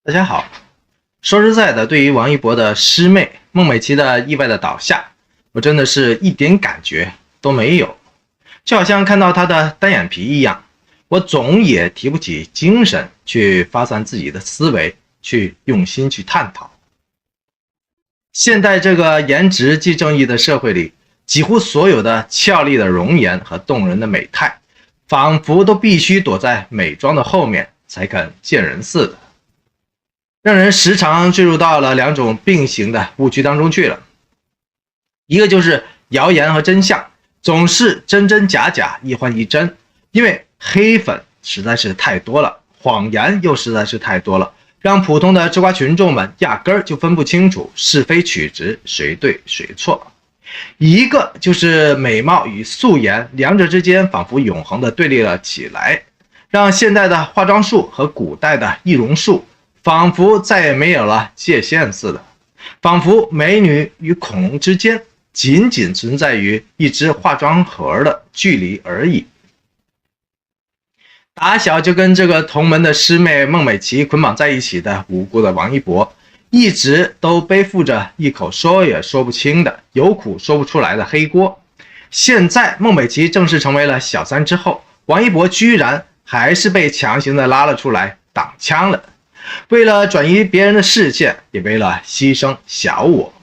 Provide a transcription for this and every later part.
大家好，说实在的，对于王一博的师妹孟美岐的意外的倒下，我真的是一点感觉都没有，就好像看到她的单眼皮一样，我总也提不起精神去发散自己的思维，去用心去探讨。现在这个颜值即正义的社会里，几乎所有的俏丽的容颜和动人的美态，仿佛都必须躲在美妆的后面才肯见人似的，让人时常坠入到了两种并行的误区当中去了。一个就是谣言和真相总是真真假假，一幻一真，因为黑粉实在是太多了，谎言又实在是太多了，让普通的吃瓜群众们压根儿就分不清楚是非曲直，谁对谁错。一个就是美貌与素颜两者之间仿佛永恒的对立了起来，让现代的化妆术和古代的易容术仿佛再也没有了界限似的，仿佛美女与恐龙之间仅仅存在于一只化妆盒的距离而已。打小就跟这个同门的师妹孟美岐捆绑在一起的无辜的王一博，一直都背负着一口说也说不清的有苦说不出来的黑锅。现在孟美岐正式成为了小三之后，王一博居然还是被强行的拉了出来挡枪了，为了转移别人的视线，也为了牺牲小我，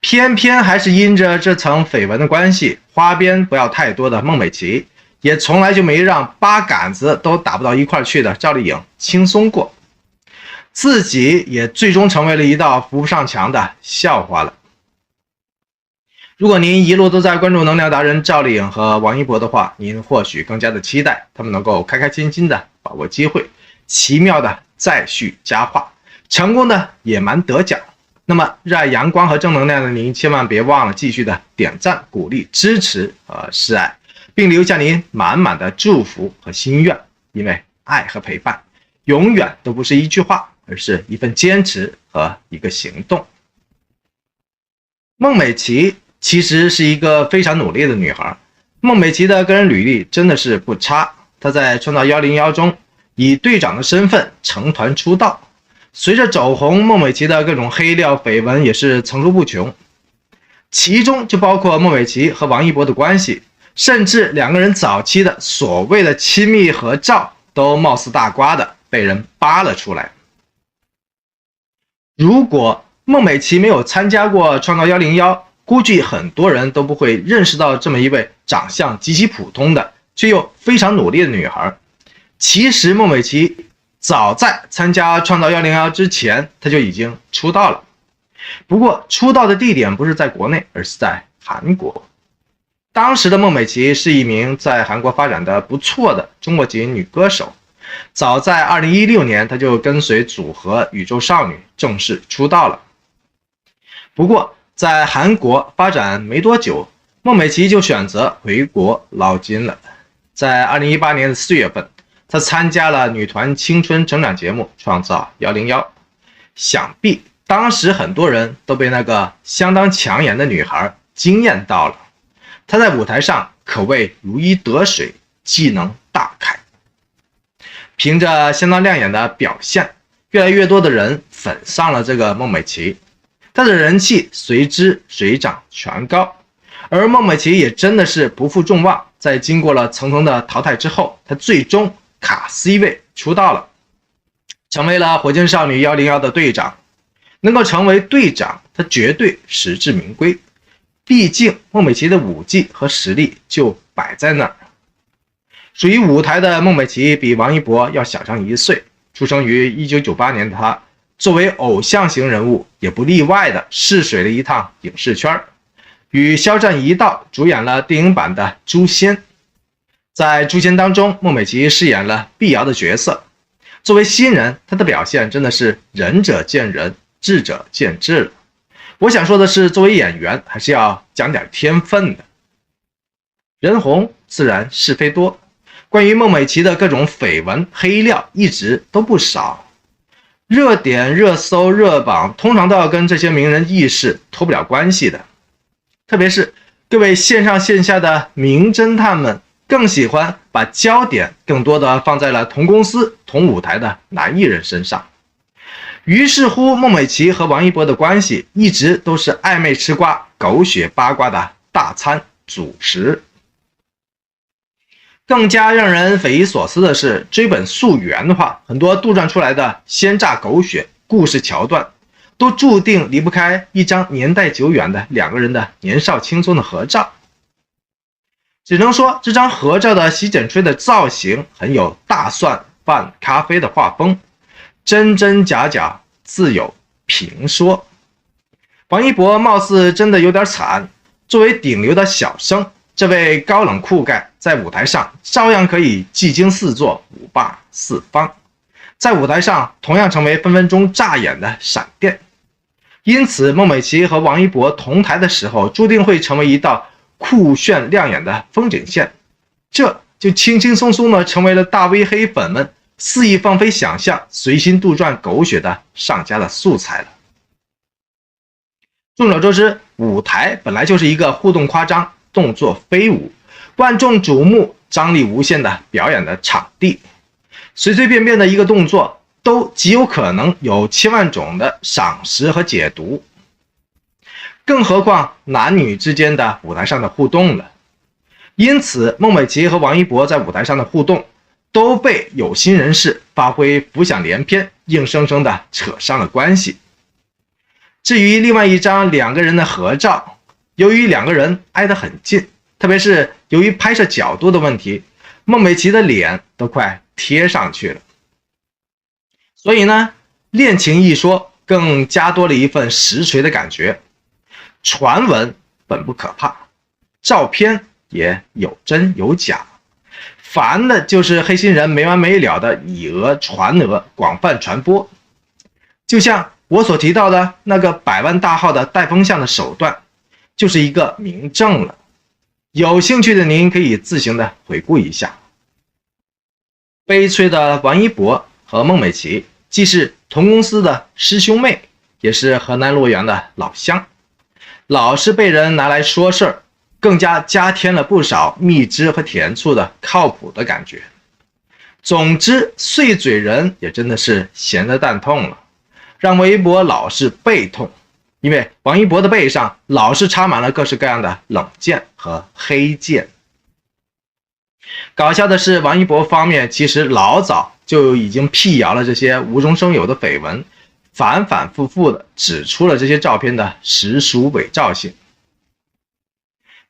偏偏还是因着这层绯闻的关系，花边不要太多的孟美岐也从来就没让八竿子都打不到一块去的赵丽颖轻松过，自己也最终成为了一道扶不上墙的笑话了。如果您一路都在关注能量达人赵丽颖和王一博的话，您或许更加的期待他们能够开开心心的把握机会，奇妙的再续佳话，成功的野蛮得奖。那么热爱阳光和正能量的您，千万别忘了继续的点赞、鼓励、支持和示爱，并留下您满满的祝福和心愿，因为爱和陪伴永远都不是一句话，而是一份坚持和一个行动。孟美岐其实是一个非常努力的女孩，孟美岐的个人履历真的是不差，她在创造101中以队长的身份成团出道，随着走红，孟美岐的各种黑料绯闻也是层出不穷，其中就包括孟美岐和王一博的关系，甚至两个人早期的所谓的亲密合照都貌似大瓜的被人扒了出来。如果孟美岐没有参加过创造101，估计很多人都不会认识到这么一位长相极其普通的却又非常努力的女孩。其实孟美岐早在参加创造101之前，她就已经出道了，不过出道的地点不是在国内，而是在韩国。当时的孟美岐是一名在韩国发展的不错的中国籍女歌手，早在2016年她就跟随组合宇宙少女正式出道了。不过在韩国发展没多久，孟美岐就选择回国捞金了。在2018年的4月份，她参加了女团青春成长节目《创造101》，想必当时很多人都被那个相当抢眼的女孩惊艳到了。她在舞台上可谓如鱼得水，技能大开。凭着相当亮眼的表现，越来越多的人粉上了这个孟美岐，她的人气随之水涨船高。而孟美岐也真的是不负众望，在经过了层层的淘汰之后，她最终卡 C 位出道了，成为了火箭少女101的队长。能够成为队长，她绝对实至名归，毕竟孟美岐的舞技和实力就摆在那儿。属于舞台的孟美岐比王一博要小上1岁，出生于1998年的她，作为偶像型人物，也不例外的试水了一趟影视圈，与肖战一道主演了电影版的《诛仙》。在《诛仙》当中，孟美岐饰演了碧瑶的角色。作为新人，她的表现真的是仁者见仁，智者见智了。我想说的是，作为演员，还是要讲点天分的。人红自然是非多，关于孟美岐的各种绯闻黑料一直都不少，热点、热搜、热榜通常都要跟这些名人轶事脱不了关系的。特别是各位线上线下的名侦探们，更喜欢把焦点更多的放在了同公司同舞台的男艺人身上。于是乎，孟美岐和王一博的关系一直都是暧昧吃瓜、狗血八卦的大餐主食。更加让人匪夷所思的是，追本溯源的话，很多杜撰出来的鲜榨狗血故事桥段，都注定离不开一张年代久远的两个人的年少轻松的合照。只能说这张合照的洗剪吹的造型很有大蒜拌咖啡的画风，真真假假，自有评说。王一博貌似真的有点惨，作为顶流的小生，这位高冷酷盖在舞台上照样可以技惊四座，五霸四方，在舞台上同样成为分分钟炸眼的闪电。因此孟美岐和王一博同台的时候，注定会成为一道酷炫亮眼的风景线，这就轻轻松松地成为了大 V 黑粉们肆意放飞想象、随心杜撰狗血的上佳的素材了。众所周知，舞台本来就是一个互动夸张、动作飞舞、万众瞩目、张力无限的表演的场地，随随便便的一个动作都极有可能有千万种的赏识和解读，更何况男女之间的舞台上的互动了。因此孟美岐和王一博在舞台上的互动都被有心人士发挥浮想联翩，硬生生的扯上了关系。至于另外一张两个人的合照，由于两个人挨得很近，特别是由于拍摄角度的问题，孟美岐的脸都快贴上去了，所以呢，恋情一说更加多了一份实锤的感觉。传闻本不可怕，照片也有真有假，烦的就是黑心人没完没了的以讹传讹，广泛传播。就像我所提到的那个百万大号的带风向的手段，就是一个明证了。有兴趣的您可以自行的回顾一下。悲催的王一博和孟美岐既是同公司的师兄妹，也是河南洛阳的老乡，老是被人拿来说事儿，更加添了不少蜜汁和甜醋的靠谱的感觉。总之，碎嘴人也真的是闲得蛋痛了，让王一博老是背痛，因为王一博的背上老是插满了各式各样的冷箭和黑箭。搞笑的是，王一博方面其实老早就已经辟谣了这些无中生有的绯闻，反反复复的指出了这些照片的实属伪造性，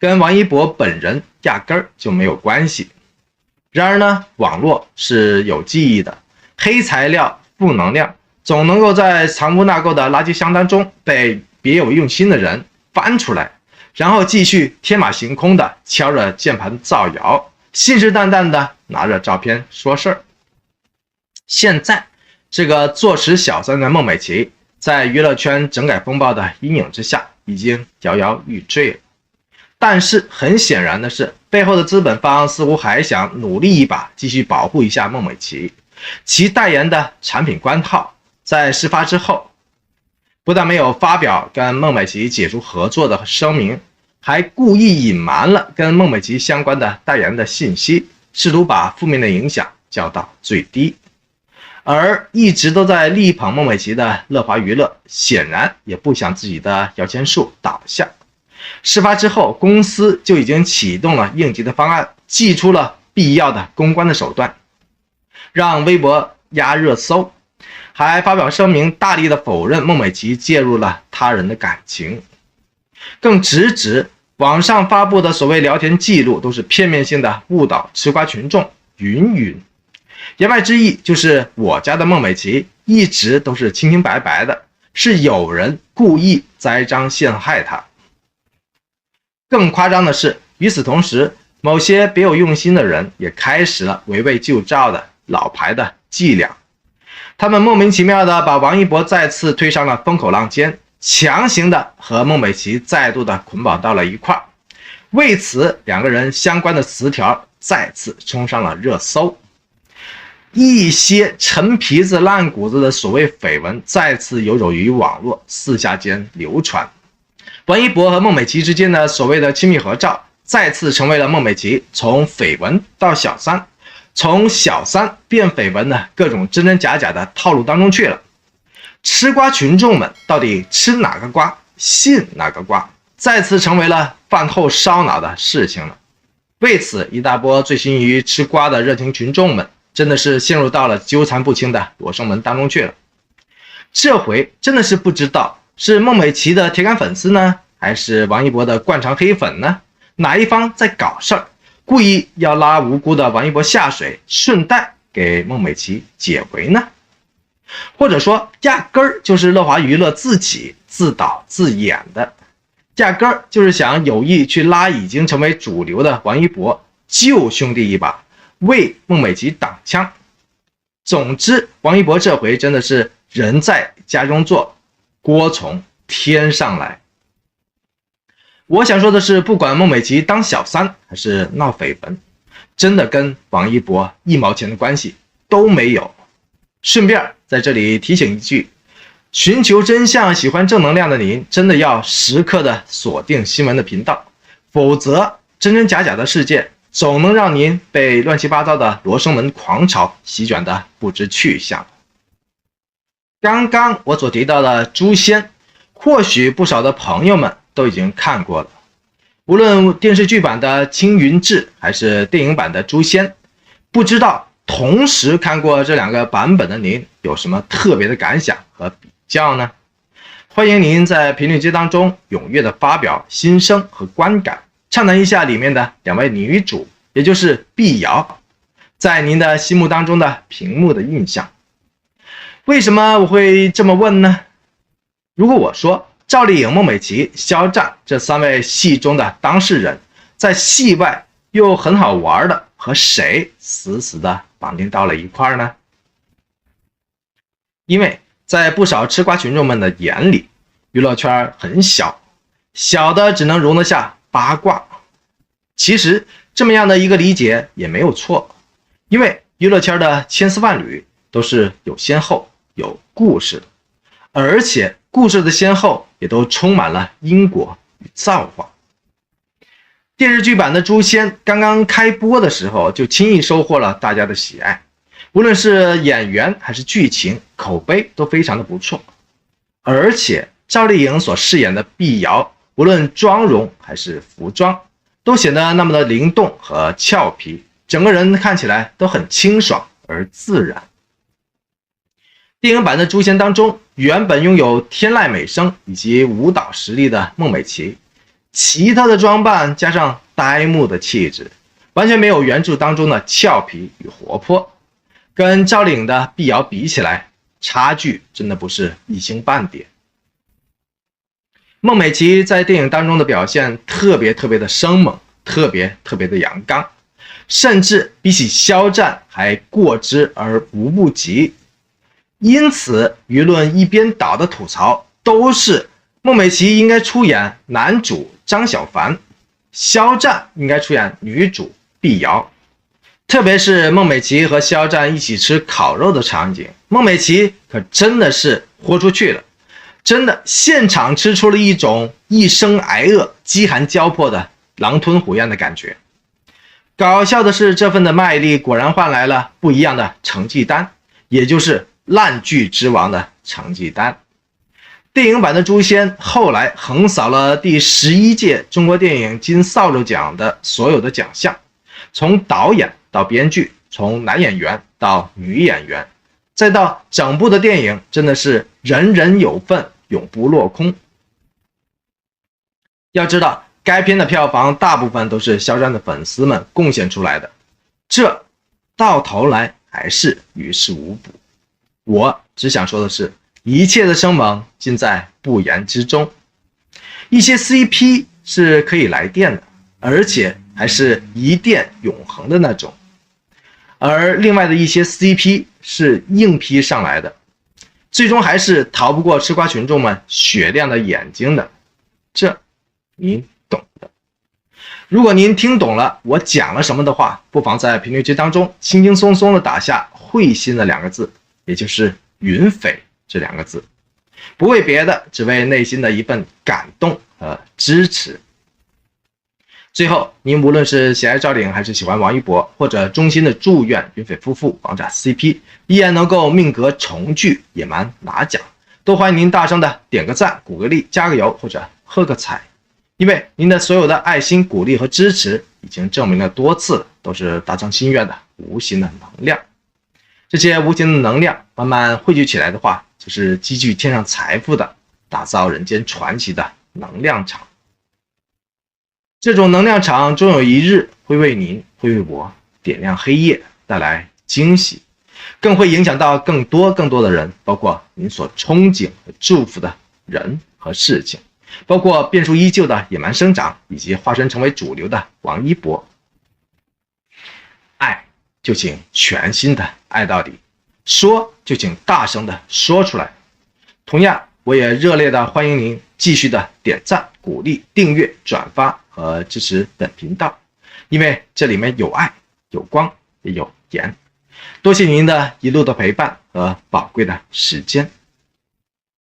跟王一博本人压根儿就没有关系。然而呢，网络是有记忆的，黑材料、负能量总能够在藏污纳垢的垃圾箱当中被别有用心的人翻出来，然后继续天马行空的敲着键盘造谣，信誓旦旦的拿着照片说事儿。现在这个坐实小三的孟美岐，在娱乐圈整改风暴的阴影之下，已经摇摇欲坠了。但是很显然的是，背后的资本方似乎还想努力一把，继续保护一下孟美岐。其代言的产品官号在事发之后，不但没有发表跟孟美岐解除合作的声明，还故意隐瞒了跟孟美岐相关的代言的信息，试图把负面的影响降到最低。而一直都在力捧孟美岐的乐华娱乐，显然也不想自己的摇钱树倒下。事发之后，公司就已经启动了应急的方案，祭出了必要的公关的手段，让微博压热搜，还发表声明，大力的否认孟美岐介入了他人的感情，更直指网上发布的所谓聊天记录都是片面性的误导吃瓜群众，云云。言外之意就是我家的孟美岐一直都是清清白白的，是有人故意栽赃陷害她。更夸张的是，与此同时，某些别有用心的人也开始了围魏救赵的老牌的伎俩，他们莫名其妙的把王一博再次推上了风口浪尖，强行的和孟美岐再度的捆绑到了一块儿。为此，两个人相关的词条再次冲上了热搜，一些陈皮子烂谷子的所谓绯闻再次游走于网络，四下间流传。王一博和孟美岐之间的所谓的亲密合照，再次成为了孟美岐从绯闻到小三，从小三变绯闻的各种真真假假的套路当中去了。吃瓜群众们到底吃哪个瓜，信哪个瓜，再次成为了饭后烧脑的事情了。为此，一大波醉心于吃瓜的热情群众们真的是陷入到了纠缠不清的罗生门当中去了。这回真的是不知道是孟美岐的铁杆粉丝呢，还是王一博的惯常黑粉呢？哪一方在搞事儿，故意要拉无辜的王一博下水，顺带给孟美岐解围呢？或者说压根儿就是乐华娱乐自己自导自演的，压根儿就是想有意去拉已经成为主流的王一博，救兄弟一把，为孟美岐挡枪。总之，王一博这回真的是人在家中坐，锅从天上来。我想说的是，不管孟美岐当小三还是闹绯闻，真的跟王一博一毛钱的关系都没有。顺便在这里提醒一句，寻求真相、喜欢正能量的您，真的要时刻的锁定新闻的频道，否则真真假假的事件总能让您被乱七八糟的罗生门狂潮席卷的不知去向。刚刚我所提到的诛仙，或许不少的朋友们都已经看过了，无论电视剧版的青云志还是电影版的诛仙，不知道同时看过这两个版本的您有什么特别的感想和比较呢？欢迎您在评论区当中踊跃的发表心声和观感，畅谈一下里面的两位女主，也就是碧瑶在您的心目当中的屏幕的印象。为什么我会这么问呢？如果我说赵丽颖、孟美岐、肖战这三位戏中的当事人在戏外又很好玩的和谁死死的绑定到了一块呢？因为在不少吃瓜群众们的眼里，娱乐圈很小，小的只能容得下八卦。其实这么样的一个理解也没有错，因为娱乐圈的千丝万缕都是有先后有故事的，而且故事的先后也都充满了因果与造化。电视剧版的诛仙刚刚开播的时候就轻易收获了大家的喜爱，无论是演员还是剧情，口碑都非常的不错。而且赵丽颖所饰演的碧瑶，无论妆容还是服装都显得那么的灵动和俏皮，整个人看起来都很清爽而自然。电影版的诛仙当中，原本拥有天籁美声以及舞蹈实力的孟美岐，奇特的装扮加上呆木的气质，完全没有原著当中的俏皮与活泼，跟赵丽颖的碧瑶比起来，差距真的不是一星半点。孟美岐在电影当中的表现特别的生猛，特别的阳刚，甚至比起肖战还过之而无不及。因此舆论一边倒的吐槽都是孟美岐应该出演男主张小凡，肖战应该出演女主碧瑶。特别是孟美岐和肖战一起吃烤肉的场景，孟美岐可真的是豁出去了，真的现场吃出了一种一生挨饿饥寒交迫的狼吞虎咽的感觉。搞笑的是，这份的卖力果然换来了不一样的成绩单，也就是烂剧之王的成绩单。电影版的诛仙后来横扫了第11届中国电影金扫帚奖的所有的奖项，从导演到编剧，从男演员到女演员，再到整部的电影，真的是人人有份，永不落空。要知道，该片的票房大部分都是肖战的粉丝们贡献出来的，这到头来还是于事无补。我只想说的是，一切的生猛尽在不言之中。一些 CP 是可以来电的，而且还是一电永恒的那种，而另外的一些 CP 是硬批上来的，最终还是逃不过吃瓜群众们雪亮的眼睛的，这您懂的。如果您听懂了我讲了什么的话，不妨在评论区当中轻轻松松的打下会心的2个字，也就是云匪这2个字，不为别的，只为内心的一份感动和支持。最后，您无论是喜爱赵丽颖还是喜欢王一博，或者衷心的祝愿云匪夫妇王炸 CP 依然能够命格重聚，野蛮拿奖，都欢迎您大声的点个赞、鼓个励、加个油或者喝个彩，因为您的所有的爱心、鼓励和支持已经证明了多次了，都是达成心愿的无形的能量。这些无形的能量慢慢汇聚起来的话，就是积聚天上财富的，打造人间传奇的能量场。这种能量场终有一日会为您，会为我点亮黑夜，带来惊喜，更会影响到更多的人，包括您所憧憬和祝福的人和事情，包括变数依旧的野蛮生长，以及化身成为主流的王一博。爱就请全心的爱到底，说就请大声的说出来。同样，我也热烈的欢迎您继续的点赞、鼓励、订阅、转发和支持本频道，因为这里面有爱、有光，也有盐。多谢您的一路的陪伴和宝贵的时间。